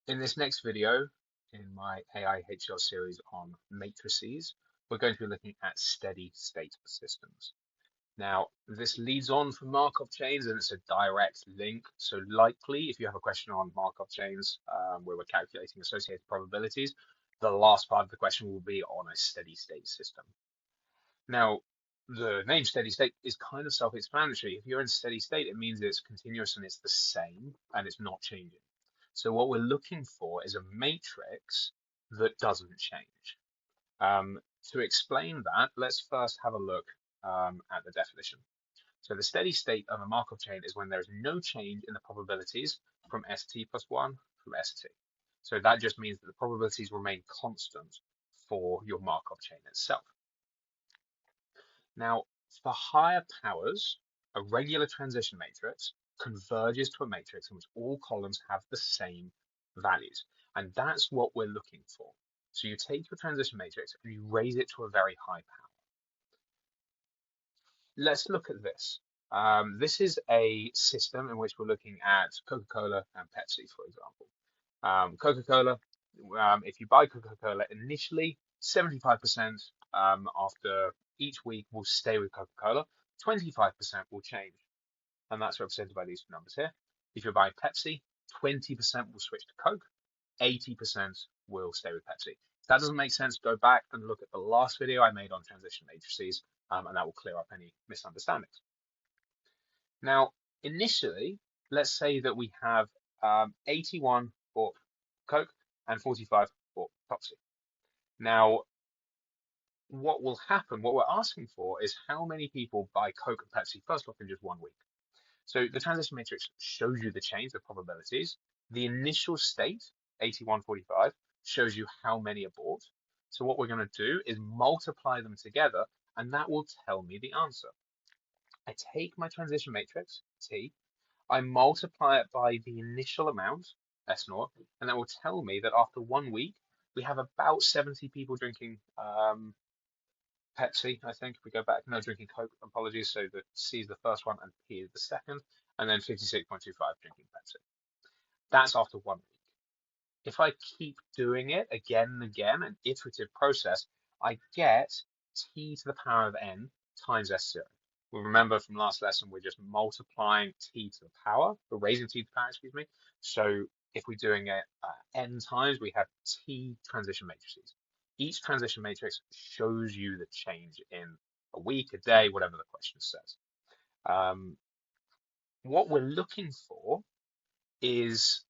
In this next video, in my AI HL series on matrices, we're going to be looking at steady state systems. Now, this leads on from Markov chains and it's a direct link. So likely, if you have a question on Markov chains where we're calculating associated probabilities, the last part of the question will be on a steady state system. Now, the name steady state is kind of self-explanatory. If you're in steady state, it means it's continuous and it's the same and it's not changing. So what we're looking for is a matrix that doesn't change. Um, to explain that, let's first have a look at the definition. So the steady state of a Markov chain is when there's no change in the probabilities from st plus 1 from st. So that just means that the probabilities remain constant for your Markov chain itself. Now, for higher powers, a regular transition matrix converges to a matrix in which all columns have the same values. And that's what we're looking for. So you take your transition matrix and you raise it to a very high power. Let's look at this. This is a system in which we're looking at Coca-Cola and Pepsi, for example. Coca-Cola, if you buy Coca-Cola initially, 75% after each week will stay with Coca-Cola, 25% will change. And that's represented by these two numbers here. If you're buying Pepsi, 20% will switch to Coke, 80% will stay with Pepsi. If that doesn't make sense, go back and look at the last video I made on transition matrices, and that will clear up any misunderstandings. Now, initially, let's say that we have 81 for Coke and 45 for Pepsi. Now, what will happen, what we're asking for is how many people buy Coke and Pepsi first off in just 1 week. So the transition matrix shows you the change, the probabilities. The initial state, 8145, shows you how many are bought. So what we're going to do is multiply them together, and that will tell me the answer. I take my transition matrix, T, I multiply it by the initial amount, S0, and that will tell me that after 1 week, we have about 70 people drinking Pepsi, I think. If we go back, no, drinking Coke, apologies. So the C is the first one and P is the second, and then 56.25 drinking Pepsi. That's after 1 week. If I keep doing it again and again, an iterative process, I get T to the power of N times S0. We remember from last lesson, we're just multiplying T to the power, we're raising T to the power, excuse me. So if we're doing it N times, we have T transition matrices. Each transition matrix shows you the change in a week, a day, whatever the question says. What we're looking for is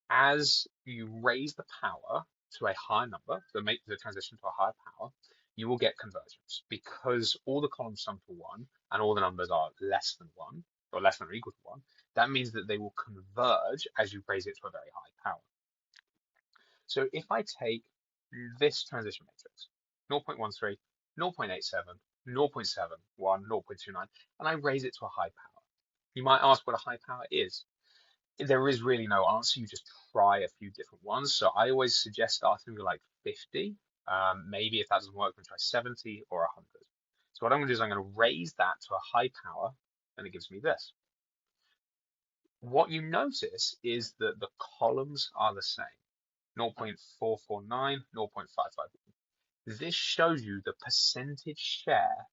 as you raise the power to a higher number, to make the transition to a higher power, you will get convergence because all the columns sum to 1 and all the numbers are less than 1 or less than or equal to 1. That means that they will converge as you raise it to a very high power. So if I take this transition matrix, 0.13, 0.87, 0.71, 0.29, and I raise it to a high power, you might ask what a high power is. There is really no answer. You just try a few different ones. So I always suggest starting with like 50. Maybe if that doesn't work, we try 70 or 100. So what I'm going to do is I'm going to raise that to a high power, and it gives me this. What you notice is that the columns are the same, 0.449, 0.551. This shows you the percentage share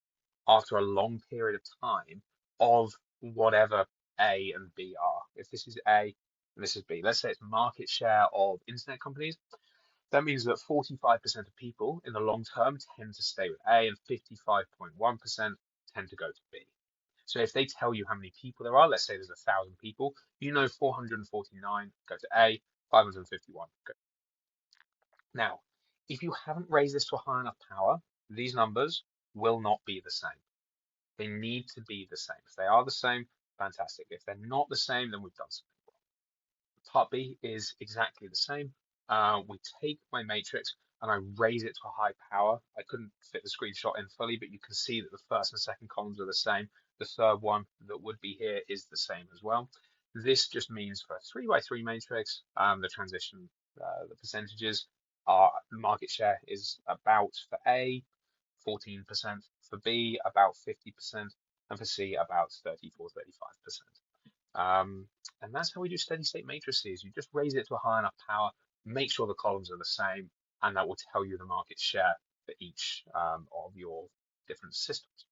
after a long period of time of whatever A and B are. If this is A and this is B, let's say it's market share of internet companies, that means that 45% of people in the long term tend to stay with A and 55.1% tend to go to B. So if they tell you how many people there are, let's say there's 1,000 people, you know 449 go to A, 551 go. Now, if you haven't raised this to a high enough power, these numbers will not be the same. They need to be the same. If they are the same, fantastic. If they're not the same, then we've done something wrong. Part B is exactly the same. We take my matrix and I raise it to a high power. I couldn't fit the screenshot in fully, but you can see that the first and second columns are the same. The third one that would be here is the same as well. This just means for a 3x3 matrix, the transition, the percentages are market share is about for A, 14%, for B, about 50%, and for C, about 34, 35%. And that's how we do steady state matrices. You just raise it to a high enough power, make sure the columns are the same, and that will tell you the market share for each of your different systems.